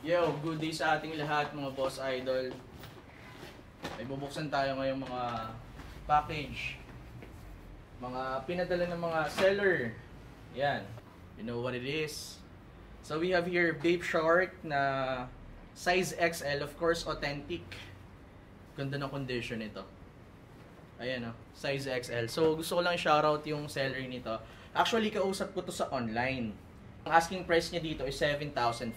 Yo, good day sa ating lahat mga boss idol. May bubuksan tayo ngayong mga package. Mga pinadala ng mga seller. Yan. You know what it is. So we have here Babe Shark na size XL, of course authentic. Ganda ng condition nito. Ayan o, size XL. So gusto ko lang shoutout yung seller nito. Actually kausap ko to sa online. Ang asking price niya dito is 7,500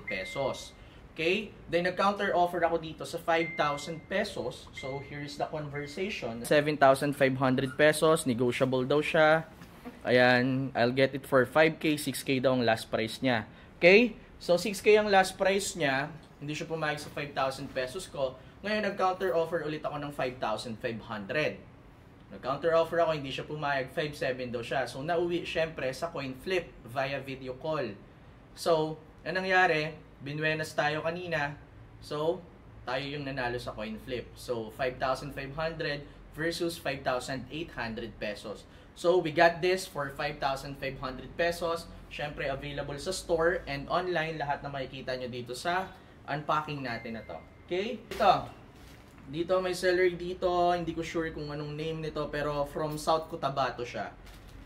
pesos. Okay? Then nag-counter offer ako dito sa 5,000 pesos. So here's the conversation. 7,500 pesos, negotiable daw siya. Ayan, I'll get it for 5K, 6K daw ang last price niya. Okay? So 6K ang last price niya. Hindi siya pumayag sa 5,000 pesos ko. Ngayon nag-counter offer ulit ako ng 5,500. Nag-counter offer ako, hindi siya pumayag, 5,700 daw siya. So, nauwi syempre sa coin flip via video call. So, anong nangyari? Binwenas tayo kanina. So, tayo yung nanalo sa coin flip. So, 5,500 versus 5,800 pesos. So, we got this for 5,500 pesos. Syempre, available sa store and online. Lahat na makikita nyo dito sa unpacking natin na to. Okay? Dito may seller dito, hindi ko sure kung anong name nito pero from South Cotabato siya.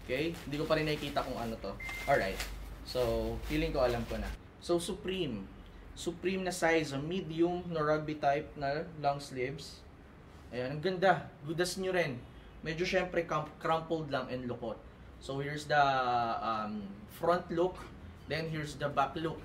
Okay? Hindi ko pa rin nakikita kung ano to. Alright. So, feeling ko alam ko na. So, Supreme. Supreme na size, medium na rugby type na long sleeves. Ayan, ang ganda. Good as new rin. Medyo syempre crumpled lang and lukot. So, here's the front look. Then, here's the back look.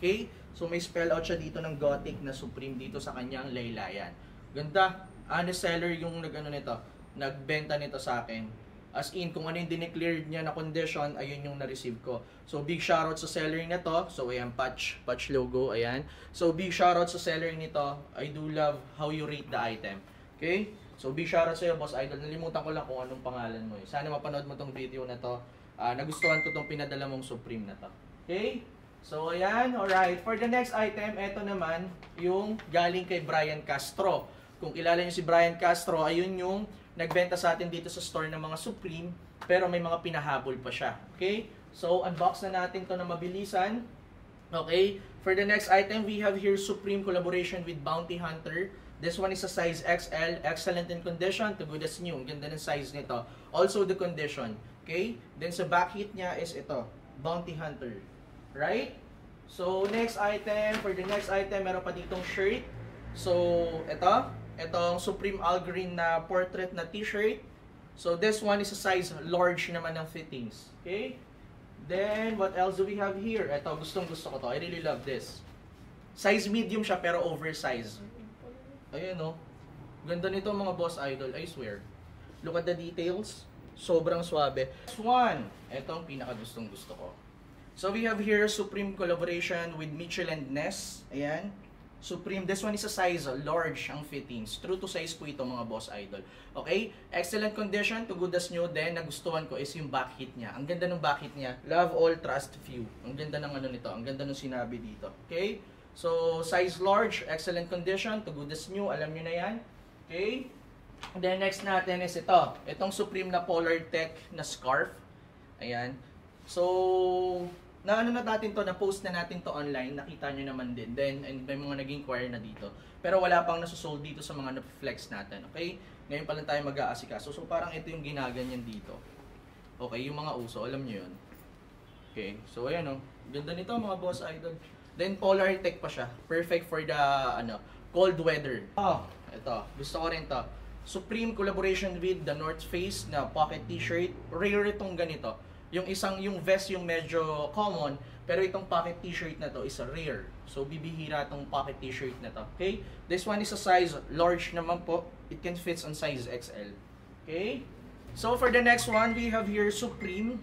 Okay? So, may spell out siya dito ng Gothic na Supreme dito sa kanyang laylayan. Ganda. Honest seller yung nagbenta nito sa akin. As in, kung ano yung dineclared niya na condition, ayun yung na-receive ko. So, big shoutout sa seller na to. So, ayan, patch logo, ayan. So, big shoutout sa seller nito. I do love how you rate the item. Okay? So, big shoutout sa'yo, Boss Idol. Nalimutan ko lang kung anong pangalan mo. Sana mapanood mo tong video na to. Nagustuhan ko tong pinadala mong Supreme na to. Okay? So, ayan. Alright. For the next item, eto naman, yung galing kay Brian Castro. Kung kilala nyo si Brian Castro, ayun yung nagbenta sa atin dito sa store ng mga Supreme, pero may mga pinahabol pa siya. Okay? So, unbox na natin to na mabilisan. Okay? For the next item, we have here Supreme collaboration with Bounty Hunter. This one is a size XL, excellent in condition, to good as new. Ang ganda ng size nito. Also the condition. Okay? Then sa back hit niya is ito, Bounty Hunter. Right? So, next item, for the next item, meron pa ditong shirt. So, itong Supreme All Green na portrait na t-shirt. So, this one is a size large naman ng fittings. Okay? Then, what else do we have here? Ito, gustong gusto ko to. I really love this. Size medium siya pero oversized. Ayan o. Ganda nito mga boss idol, I swear. Look at the details. Sobrang swabe. This one, ito ang pinakagustong gusto ko. So, we have here Supreme collaboration with Mitchell & Ness. Ayan. Supreme, this one is a size large ang fittings. True to size po ito mga boss idol. Okay? Excellent condition, to good as new. Then, nagustuhan ko is yung back hit niya. Ang ganda ng back hit niya. Love all, trust few. Ang ganda ng ano nito. Ang ganda ng sinabi dito. Okay? So, size large, excellent condition, to good as new. Alam nyo na yan. Okay? Then, next natin is ito. Itong Supreme na Polar Tech na scarf. Ayan. So, na-ano na natin to, na-post na natin to online, nakita nyo naman din. Then, and may mga nag-inquire na dito. Pero wala pang nasusold dito sa mga na-flex natin, okay? Ngayon pa lang tayo mag-aasikaso. So, parang ito yung ginaganyan dito. Okay, yung mga uso, alam nyo yun. Okay, so ayan o. Ganda nito mga boss idol. Then, Polar Tech pa siya. Perfect for the, cold weather. Oh, ito. Gusto ko rin to. Supreme collaboration with the North Face na pocket t-shirt. Rare itong ganito. Yung vest yung medyo common, pero itong pocket t-shirt na to is a rare. So, bibihira itong pocket t-shirt na to. Okay? This one is a size large naman po. It can fit on size XL. Okay? So, for the next one, we have here Supreme.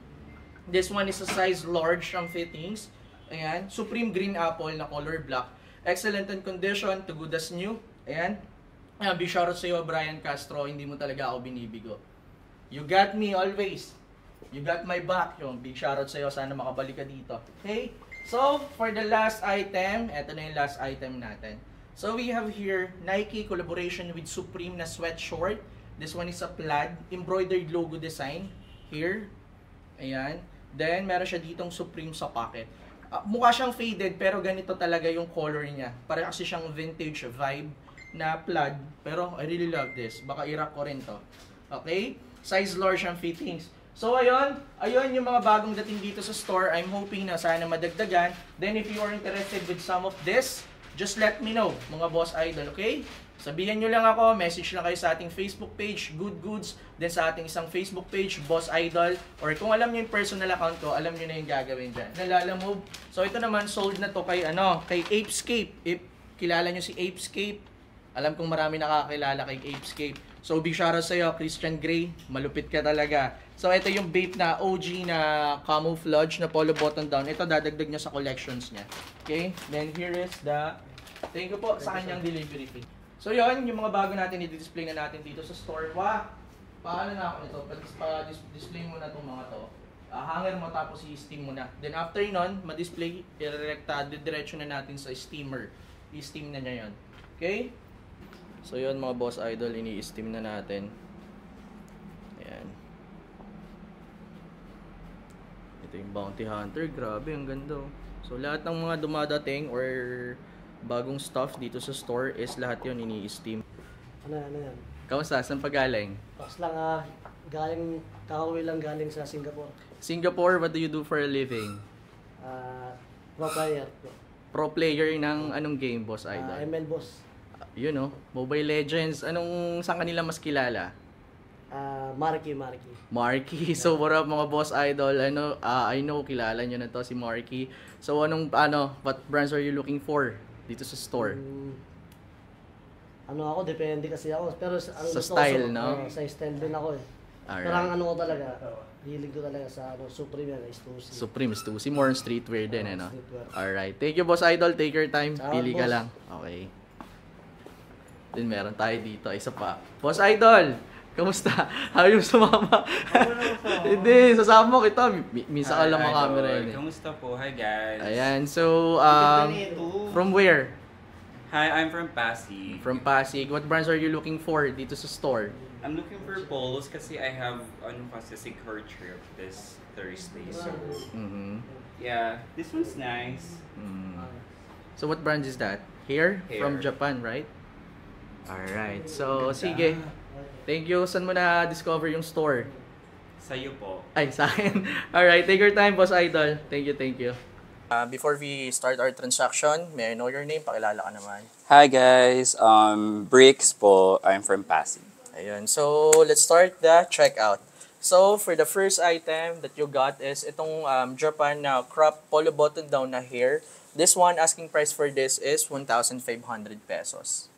This one is a size large ang fittings. Ayan. Supreme Green Apple na color black. Excellent in condition, to good as new. Ayan. Big shoutout sa iyo, Brian Castro. Hindi mo talaga ako binibigo. You got me always. You got my back. Yung big shoutout sa'yo. Sana makabalik ka dito. Okay? So, for the last item, eto na yung last item natin. So, we have here Nike collaboration with Supreme na sweatshirt. This one is a plaid. Embroidered logo design. Here. Ayan. Then, meron siya ditong Supreme sa pocket. Mukha siyang faded pero ganito talaga yung color niya. Para kasi siyang vintage vibe na plaid. Pero I really love this. Baka i-rock ko rin to. Okay? Size large ang fittings. So ayun yung mga bagong dating dito sa store. I'm hoping na sana madagdagan. Then if you are interested with some of this, just let me know, mga boss idol, okay? Sabihan nyo lang ako, message lang kayo sa ating Facebook page, Good Goods, then sa ating isang Facebook page, Boss Idol, or kung alam nyo yung personal account ko, alam nyo na yung gagawin dyan. Nalalamove. So ito naman, sold na to kay, kay Apescape. If kilala nyo si Apescape, alam kong marami nakakilala kay Apescape. So big shoutout sa'yo, Christian Grey, malupit ka talaga. So ito yung vape na OG na camouflage na polo button down. Ito dadagdag nyo sa collections niya. Okay? Then here is the, thank you po sa kanyang delivery fee. So yun, yung mga bago natin, i-display na natin dito sa store. Paano na ako nito? Pa-display mo na itong mga to. Hanger mo tapos i-steam mo na. Then after nun, ma-display, i-recta, diretso na natin sa steamer. I-steam na niya yun. Okay? So yun mga boss idol, ini-steam na natin. Ayan. Ito yung Bounty Hunter. Grabe, ang ganda. So lahat ng mga dumadating or bagong stuff dito sa store is lahat yun ini-steam. Ano yan? Kamusta? Saan pa galing? Tapos lang kakauwi lang galing sa Singapore. Singapore, what do you do for a living? Pro player. Pro player ng anong game, boss idol? ML Boss. You know, Mobile Legends. Saan kanila mas kilala? Marky. Marky. So, what up mga boss idol? I know, kilala nyo na to si Marky. So, what brands are you looking for dito sa store? Ako, depende kasi ako. Pero sa style, no? Sa style din ako eh. Alright. Pero ang ko talaga, hilig ko talaga sa Supreme yan, Stussy. Supreme, Stussy. More on streetwear din, Streetwear. Alright. Thank you, boss idol. Take your time. Salamat, Pili ka boss. lang. Okay. Then meron tayo dito. Isa pa. Boss idol! Kamusta? Ayaw yung sumama. Hindi, sasama kita. Minsan ka lang mga camera yun eh. Kamusta po? Hi guys. Ayan, so, from where? Hi, I'm from Pasig. From Pasig. What brands are you looking for dito sa store? I'm looking for polos kasi I have si car trip this Thursday. So, yeah, this one's nice. So, what brand is that? Hair? Hair. From Japan, right? Alright. So, sige. Thank you. Saan mo na-discover yung store? Sa'yo po. Ay, sa akin. Alright, take your time, boss idol. Thank you. Before we start our transaction, may I know your name? Pakilala ka naman. Hi guys, Bricks po. I'm from Pasig. Ayun. So, let's start the checkout. So, for the first item that you got is itong Japan na crop polo button down na hair. This one, asking price for this is 1,500 pesos.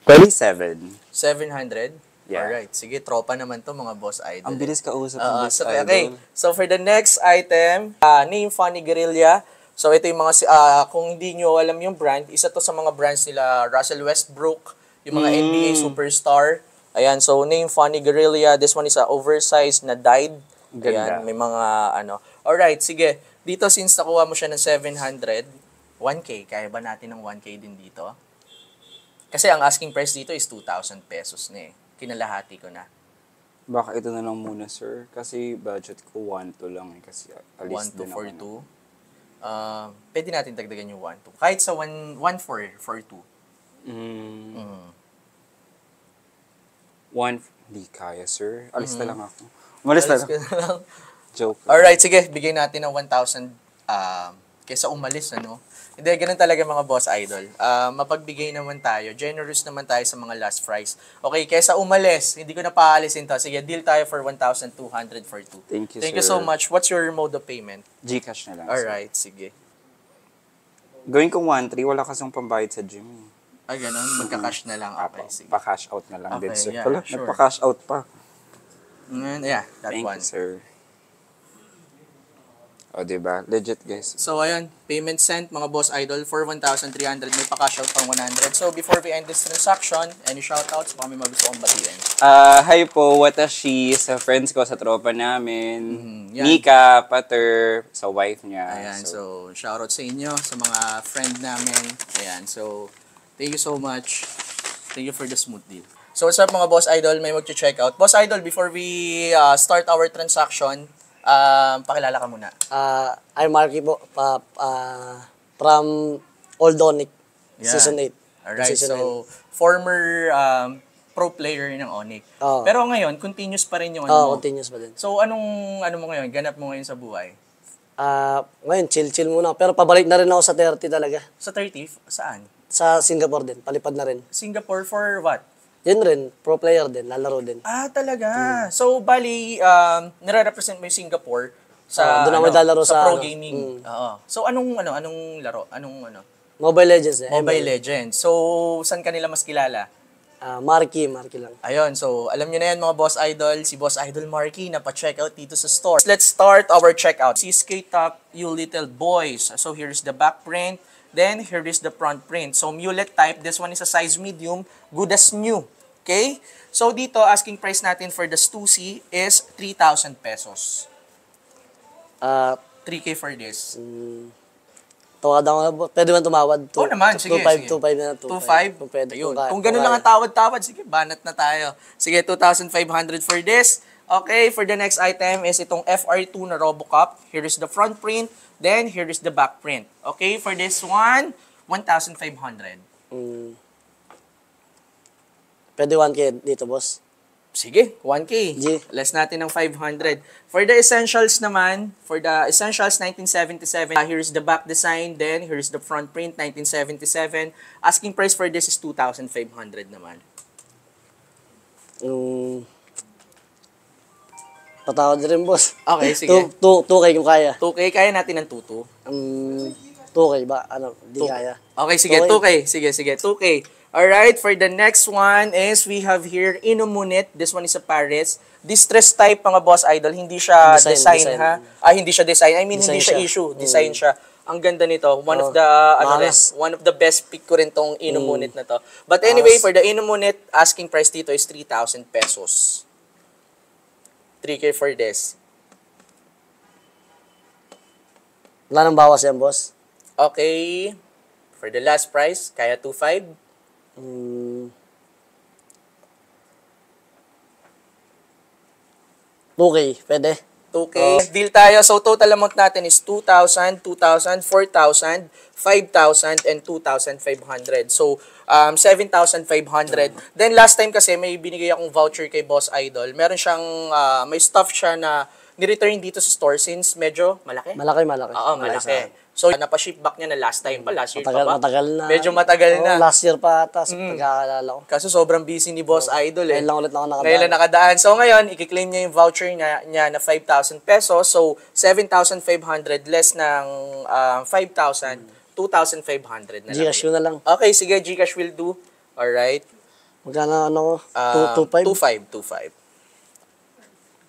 27. 700? Yeah. Alright. Sige, tropa naman to mga boss idol. Ang bilis kausap So, ng boss okay. idol. So, for the next item, name Funny Guerrilla. So, ito yung mga, kung hindi nyo alam yung brand, isa to sa mga brands nila Russell Westbrook, yung mga NBA superstar. Ayan, so name Funny Guerrilla. This one is a oversized na dyed. Ayan, Ganda. may mga Alright, sige. Dito, since nakuha mo siya ng 700, 1K. Kaya ba natin ng 1K din dito? Kasi ang asking price dito is 2,000 pesos na eh. Kinalahati ko na. Baka ito na lang muna, sir. Kasi budget ko 1-2 lang eh. Kasi 1 alis to din 4 ako. 2. Pwede natin dagdagan yung 1 to. Kahit sa 1 4 2. 1, hindi kaya, sir. Alis na lang ako. Umalis na lang. Joke. Alright, sige. Bigay natin ng 1,000 kesa umalis, Hindi, ganun talaga mga boss idol. Mapagbigay naman tayo. Generous naman tayo sa mga last price. Okay, kesa umalis, hindi ko na paalisin to. Sige, deal tayo for 1,200 for 2. Thank you, Thank you sir. so much. What's your mode of payment? Gcash na lang, sir. Alright, sige. Gawin kong 1-3, wala kasang pambayad sa gym. Ay, ganun. Magka-cash na lang. Okay, sige. Pa-cash out na lang din, Okay, sir. yeah, Wala, sure. nagpa-cash out pa. Yeah, that Thank one. you, sir. O, diba? Legit, guys. So, ayun, payment sent, mga boss idol, for 1,300. May pa-cash out pang 100. So, before we end this transaction, any shoutouts? Baka may magusto kong batiin. Hi po, Watashi, sa friends ko, sa tropa namin. yan. Mika, Pater, sa wife niya. Ayan, so shoutout sa inyo, sa mga friend namin. Ayan, so thank you so much. Thank you for the smooth deal. So what's up mga boss idol, may mag-check out. Boss idol, before we start our transaction, Pakilala ka muna. I'm Marky po, from Old Onic, Yan. Season 8. Alright, Season so former pro player ng Onyx. Oo. Pero ngayon, continuous pa rin yung 9. ano mo. Continuous pa din. So ano mo ngayon? Ganap mo ngayon sa buhay? Ngayon, chill muna. Pero pabalik na rin ako sa 30 talaga. Sa 30? Saan? Sa Singapore din, palipad na rin. Singapore for what? Yun rin, pro player din, lalaro din. Talaga. So, bali, nire-represent mo yung Singapore sa, doon ako lalaro sa sa pro ano. gaming. Oo. So, anong laro? Mobile Legends eh. Mobile Legends. So, saan ka nila mas kilala? Marky lang. Ayun, so alam nyo na yan mga Boss Idol, si Boss Idol Marky na pa-check out dito sa store. Let's start our checkout. Si Skate Top, You Little Boys. So here's the back print, then here is the front print. So mulet type, this one is a size medium, good as new. Okay? So dito, asking price natin for the Stussy is 3,000 pesos. 3K for this. Tawad ako, pwede man tumawad. Oo naman, sige. 2.5 na. 2.5? Pwede. Ayun. Kung ganun lang ang tawad-tawad, sige, banat na tayo. Sige, 2,500 for this. Okay, for the next item is itong FR2 na RoboCop. Here is the front print, then here is the back print. Okay, for this one, 1,500. Pwede 1K dito, boss. Sige, 1K. G. Less natin ng 500. For the essentials naman, for the essentials 1977, here's the back design, then here's the front print 1977. Asking price for this is 2,500 naman. Patawad rin, boss. Okay, sige. 2K kung kaya. 2K, kaya natin ng 2,2. 2K ba? Di kaya. Okay, sige, 2K. Sige, 2K. Alright, for the next one is we have here Inumunit. This one is a Paris. Distress type mga Boss Idol. Hindi siya design, ha? Hindi siya design. I mean, Design hindi siya siya. issue. Design siya. Ang ganda nito. One of the one of the best pick ko rin tong Inumunit na to. But anyway, for the Inumunit, asking price dito is 3,000 pesos. 3K for this. Wala nang bawas yan, boss. Okay. For the last price, kaya 2,500. 2K, pwede. 2K. Deal tayo. So, total amount natin is 2,000, 2,000, 4,000, 5,000, and 2,500. So, 7,500. Then, last time kasi may binigay akong voucher kay Boss Idol. Meron siyang, may stuff siya na ni-return dito sa store since medyo malaki. Malaki. Oo, malaki. So, napaship back niya na last time pa. Last year Matagal na. Medyo matagal na. Last year pa ata, pagkakaalala ko. Kaso sobrang busy ni Boss Idol eh. Ngayon lang ulit ako nakadaan. Ngayon lang nakadaan. So ngayon, i-claim niya yung voucher niya na 5,000 pesos. So 7,500 less ng 5,000, 2,500 na lang. Gcash yun na lang. Okay, sige, Gcash will do. Alright. Magkano ko? 2.5? 2,500.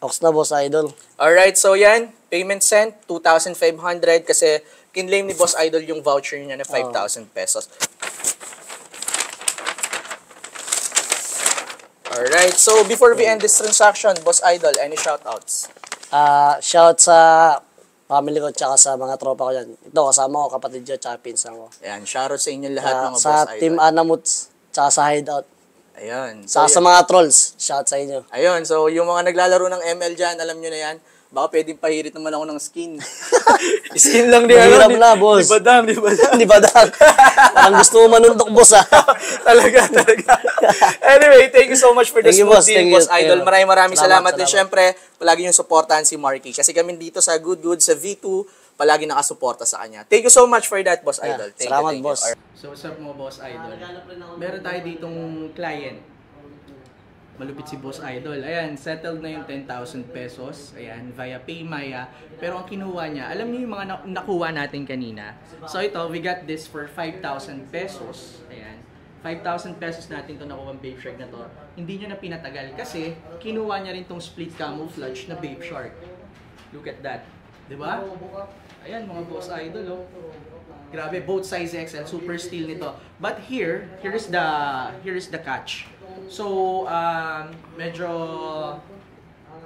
Ox na, Boss Idol. Alright, so yan. Payment sent, 2,500 kasi kinlaim ni Boss Idol yung voucher niya na 5,000 pesos. Alright, so before we end this transaction, Boss Idol, any shoutouts? Shout sa family ko tsaka sa mga tropa ko yan. Ito, kasama ko, kapatid ko, tsaka pinsan ko. Ayan, shoutout sa inyo lahat mga Sa Boss Idol. Team Anamuts, tsaka sa Hideout. Ayun. Tsaka sa mga trolls, shout sa inyo. Ayun, so yung mga naglalaro ng ML dyan, alam nyo na yan. Baka pwedeng pahirit naman ako ng skin. Skin lang din. Mahirap na, boss. Di ba dam? Di ba dang? Parang gusto mo manuntok, boss, ha? talaga. Anyway, thank you so much for the Thank you, smooth boss. deal, Thank you. Boss Idol. Maraming salamat din. Salamat. Siyempre, palagi yung supportahan si Marky. Kasi kami dito sa Good sa V2, palagi nakasuporta sa kanya. Thank you so much for that, Boss Idol. Thank salamat, you. boss. So, what's up mga Boss Idol? Meron tayo ditong client. Malupit si Boss Idol. Ayan, settled na yung 10,000 pesos. Ayan, via PayMaya. Pero ang kinuha niya, alam niyo yung mga nakuha natin kanina. So ito, we got this for 5,000 pesos. Ayan, 5,000 pesos natin to nakuha ang Babe Shark na to. Hindi niya na pinatagal kasi kinuha niya rin tong split camouflage na Babe Shark. Look at that. Diba? Ayan, mga Boss Idol, oh. Grabe, both size XL, super steel nito. But here is the catch. So, medyo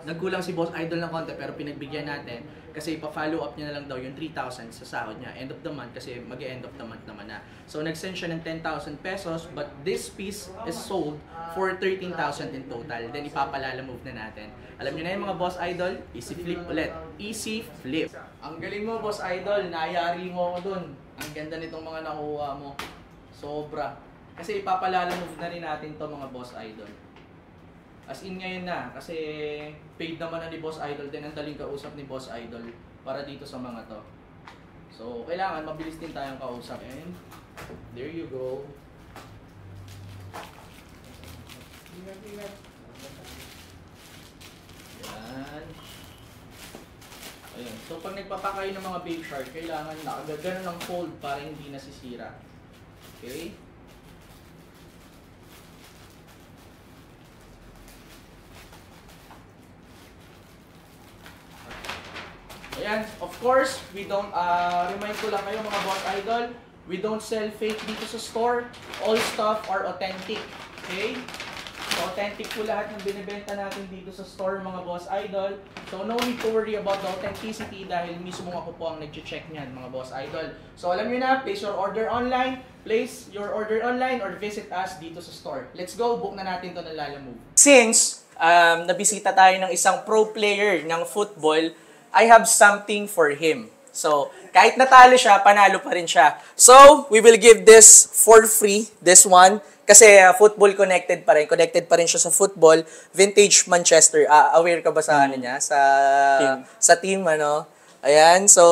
nagkulang si Boss Idol ng konti pero pinagbigyan natin kasi ipa-follow up niya na lang daw yung 3,000 sa sahod niya. End of the month kasi mag-end of the month naman na. So nag-send siya ng 10,000 pesos but this piece is sold for 13,000 in total. Then ipapalala move na natin. Alam niyo na yung mga Boss Idol, easy flip ulit. Easy flip. Ang galing mo Boss Idol, nayari mo ako dun. Ang ganda nitong mga nakuha mo. Sobra. Kasi ipapalala move na rin natin to mga Boss Idol. As in ngayon na, kasi paid naman na ni Boss Idol, din ang daling kausap ni Boss Idol para dito sa mga to. So, kailangan mabilis din tayong kausap. And, there you go. Yan. Ayun. So, pag nagpapakain ng mga baby shark, kailangan nakagagano ng fold para hindi nasisira. Okay? Ayan, of course, we don't, remind ko lang kayo mga Boss Idol, we don't sell fake dito sa store. All stuff are authentic. Okay? So, authentic po lahat ng binibenta natin dito sa store mga Boss Idol. So, no need to worry about the authenticity dahil mismo ako po ang nag-check niyan mga Boss Idol. So, alam nyo na, place your order online, or visit us dito sa store. Let's go, book na natin to ng Lala Move. Since nabisita tayo ng isang pro player ng football, I have something for him. So, kahit natalo siya, panalo pa rin siya. So, we will give this for free, this one. Kasi football connected pa rin. Connected pa rin siya sa football. Vintage Manchester. Aware ka ba sa ano niya? Sa team, ano? Ayan. So,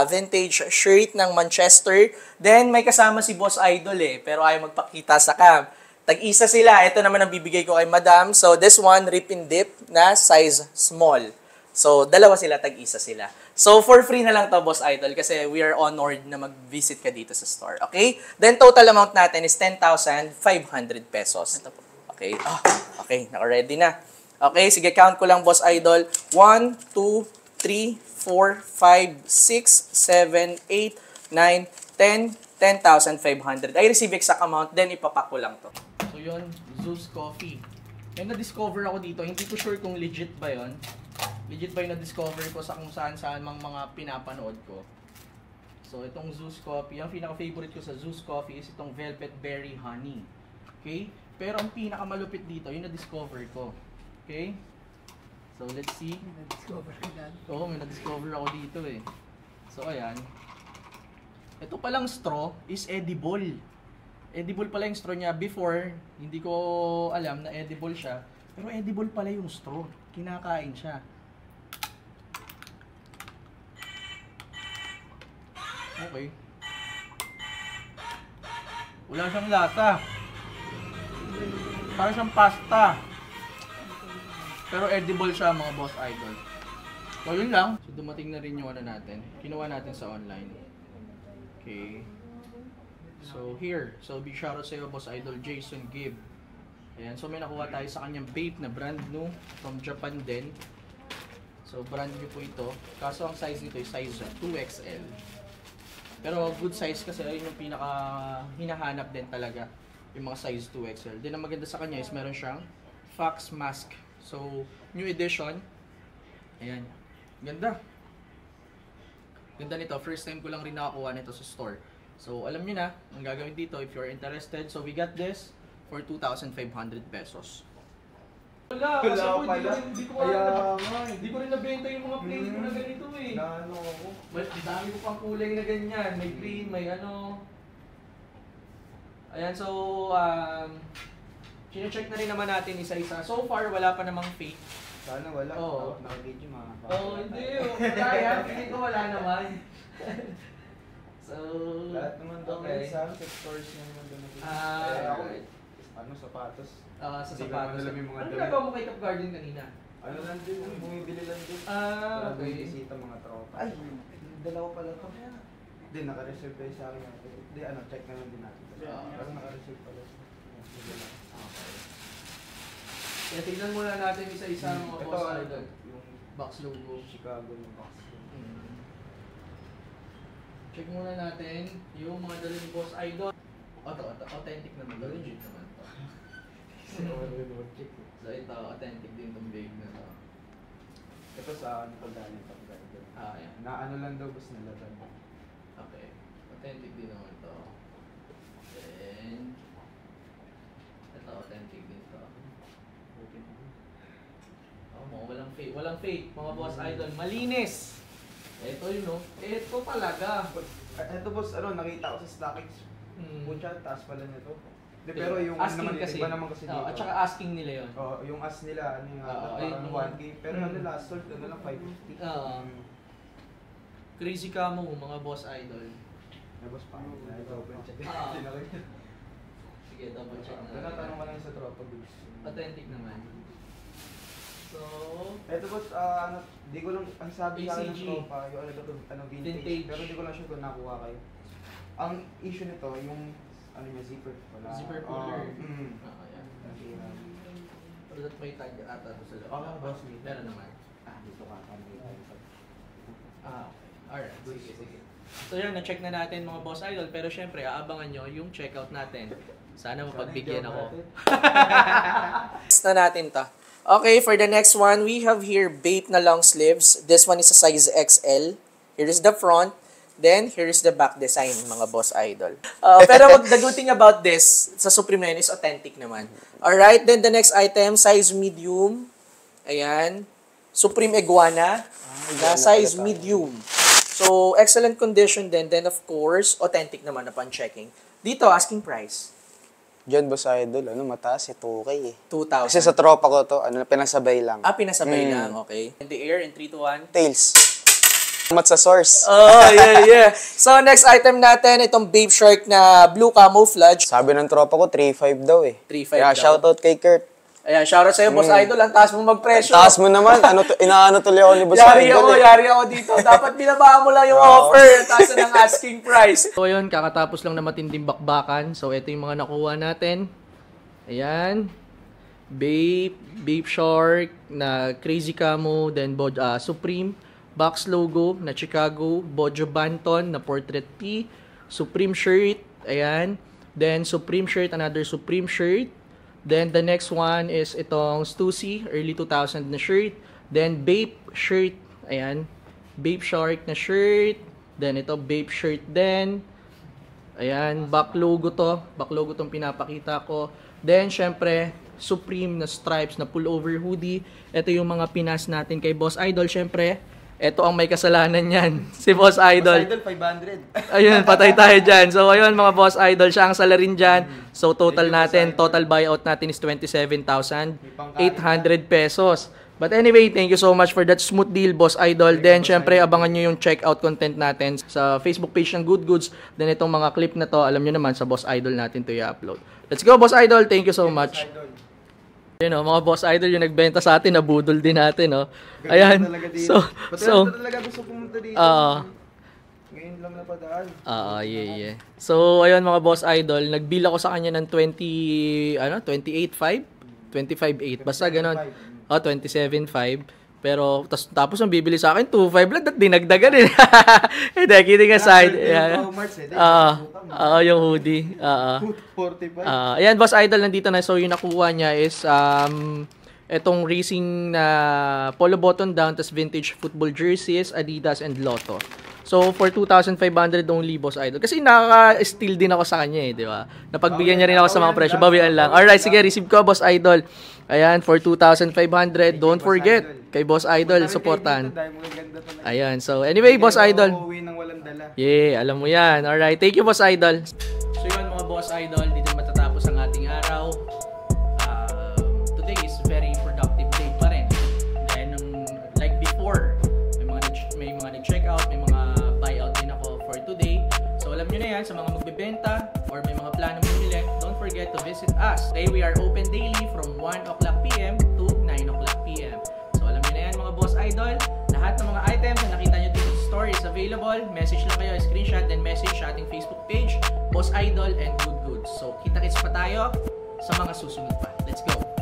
vintage shirt ng Manchester. Then, may kasama si Boss Idol eh. Pero ayaw magpakita sa cam. Tag-isa sila. Ito naman ang bibigay ko kay Madam. So, this one, rip and dip na size small. So, dalawa sila, tag-isa sila. So, for free na lang to, Boss Idol, kasi we are honored na mag-visit ka dito sa store. Okay? Then, total amount natin is 10,500 pesos. Okay? Okay. Naka-ready na. Okay, sige, count ko lang, Boss Idol. 1, 2, 3, 4, 5, 6, 7, 8, 9, 10, 10,500. I receive exact amount, then ipapak ko lang to. So, yun, Zeus Coffee. Yung na-discover ako dito, hindi ko sure kung legit ba yun. Legit ba yung na-discover ko sa kung saan-saan mga pinapanood ko. So, itong Zeus Coffee, ang pinaka-favorite ko sa Zeus Coffee is itong Velvet Berry Honey. Okay? Pero ang pinaka-malupit dito, yung na-discover ko. Okay? So, let's see. May na-discover ka dyan? Oo, may na-discover ako dito eh. So, ayan. Ito palang straw is edible. Edible pala yung straw niya. Before, hindi ko alam na edible siya. Pero edible pala yung straw. Kinakain siya. Okay. Wala siyang lasa. Parang siyang pasta. Pero edible siya mga Boss Idol. So yun lang. So dumating na rin yung ano natin. Kinuha natin sa online. Okay. So here. So big shoutout sa iyo Boss Idol Jason Gibb. Ayan. So may nakuha tayo sa kanyang vape na brand new. From Japan din. So brand new po ito. Kaso ang size nito ay size 2XL. Pero good size kasi ayun yung pinaka hinahanap din talaga. Yung mga size 2XL. Din ang maganda sa kanya is meron siyang Fox Mask. So, new edition. Ayan. Ganda. Ganda nito. First time ko lang rin nakakuha nito sa store. So, alam nyo na, ang gagawin dito if you're interested. So, we got this for 2,500 pesos. Wala pala. Hindi ko rin nabenta yung mga plate ko na ganito eh. Ano ako? Ang dami ko pang kulay na ganyan. May green, may ano. Ayan, so, chine-check na rin naman natin isa-isa. So far, wala pa namang fake. Sana wala. Oo. Naka-video mga Hindi. Wala yan. Feeling ko wala naman. So, lahat naman doon. okay. Sa stores na naman doon. Right. Ano, sapatos. Sa Hindi ko sapatos. alam yung mga Ano damit. nagawa mo kay Top Garden kanina? Ano lang din, bumibili lang din. Okay. Bisita mga tropa. Ay, dalawa pala to. Hindi, naka-reserve kayo sa akin. Hindi, check na lang din natin. Pero naka-reserve pala. Okay. Kaya tignan muna natin isa-isa ang mga Ito, Boss Idol. yung Box logo. Chicago ng box. Check muna natin yung mga dala ni Boss Idol. Authentic naman. Legit naman to. So ito, authentic din tong bag na to. Ito sa ano pagdalin pa pagdalin. Yan. Na ano lang daw boss na laban. Okay. Authentic din naman to. Then, ito, authentic din to. Walang fake. Walang fake, mga boss idol. Malinis! Ito yun, no? Ito talaga. Ito boss, ano, nakita ko sa StockX. Pucha, taas pala nito. Pero yung asking naman kasi. iba naman kasi dito. At saka asking nila yun. Yung as nila, ano yung parang 1K. Pero ano last sold, ano lang, 550. Crazy Camo, mga boss idol. Ay, boss, paano? Double check. Sige, double check na. Tinatanong ko lang sa tropa, dudes. Authentic naman. So, Eto boss, ano, di ko lang, ang sabi sa akin ng ACG. tropa, yung ano, vintage. Pero di ko lang sure kung nakuha kayo. Ang issue nito, yung, ano yung zipper. Wala. zipper puller. Yan. Yan. Pero that may tag ata to sa loob. Boss. Meron naman. Dito ka, kami tayo. Okay. Alright, sige. So yun, na-check na natin mga boss idol. Pero syempre, aabangan nyo yung checkout natin. Sana mapagbigyan ako. Next na natin to. Okay, for the next one, we have here Bape na long sleeves. This one is a size XL. Here is the front. Then, here is the back design, mga boss idol. Pero the good thing about this, sa Supreme na yun, is authentic naman. Alright, then the next item, size medium. Ayan. Supreme Iguana. Na size medium. So, excellent condition din. Then, of course, authentic naman upon checking. Dito, asking price. Diyan boss idol, ano mataas eh, 2K eh. 2,000. Kasi sa tropa ko to, ano pinasabay lang. Pinasabay lang, okay. In the air, in 3, 2, 1. Tails. Mat sa source. Oh, yeah. So, next item natin, itong Bape Shark na blue camouflage. Sabi ng tropa ko, 3.5 daw eh. 3.5 Kaya daw. shoutout kay Kurt. Ayan, shoutout sa'yo, boss idol. Ang taas mo magpresyo. Taas mo naman, inaano tuloy ako ni boss idol. Yari ako dito. Dapat binabaan mo lang yung offer. Taas na ng asking price. So, yun, kakatapos lang na matinding bakbakan. So, ito yung mga nakuha natin. Ayan. Bape Shark na Crazy Camo, then Supreme. Box logo na Chicago, Bojo Banton na Portrait P, Supreme shirt, ayan. Then Supreme shirt, another Supreme shirt. Then the next one is itong Stussy, early 2000 na shirt. Then Bape shirt, ayan. Bape Shark na shirt. Then ito Bape shirt din. Ayan, back logo tong pinapakita ko. Then syempre, Supreme na stripes na pullover hoodie. Ito yung mga pinas natin kay Boss Idol, syempre. Ito ang may kasalanan yan. Si Boss Idol. Boss Idol, 500. Ayun, patay tayo dyan. So, ayun mga Boss Idol, siya ang salarin dyan. So, total natin, total buyout natin is 27,800 pesos. But anyway, thank you so much for that smooth deal, Boss Idol. Then, syempre, abangan nyo yung checkout content natin sa Facebook page ng Good Goods. Then, itong mga clip na to, alam nyo naman, sa Boss Idol natin to i-upload. Let's go, Boss Idol. Thank you so much. Yun know, mga Boss Idol yung nagbenta sa atin, nabudol din natin, no. Ayan. So talaga gusto pumunta dito. Ngayon lang napadaan. Yeah. So, ayun mga Boss Idol, nagbill ako sa kanya ng 28.5, 25.8, basta ganun. 27.5. Pero tapos ang bibili sa akin 2.5 lang, dinagdagan eh. Hindi, kidding aside. Yung hoodie. 45. Ayan, Boss Idol, nandito na. So, yung nakuha niya is etong racing na polo button down, tas vintage football jerseys, Adidas, and Lotto. So, for 2,500 only, Boss Idol. Kasi nakaka-steal din ako sa kanya eh, di ba? Napagbigyan niya rin ako sa mga presyo. Bawian lang. Alright, sige, receive ko, Boss Idol. Ayan, for 2,500. Don't forget, kay Boss Idol, supportan. Ayan, so anyway, Boss Idol. Yeah, alam mo yan. Alright, thank you, Boss Idol. So yun, mga Boss Idol, dito matatapos ang ating araw. Today is very productive day pa rin. And like before, may mga nag-check out, may mga buyout din ako for today. So alam nyo na yan, sa mga magbebenta or may mga plano bumili, don't forget to visit us. Today we are open daily from 1 o'clock p.m. to 9 o'clock p.m. So alam nyo na yan, mga Boss Idol. Lahat ng mga items na nakita nyo dito sa store is available. Message lang kayo, screenshot, then message sa ating Facebook page, Boss Idol and Good Goods. So kita-kits pa tayo sa mga susunod pa. Let's go!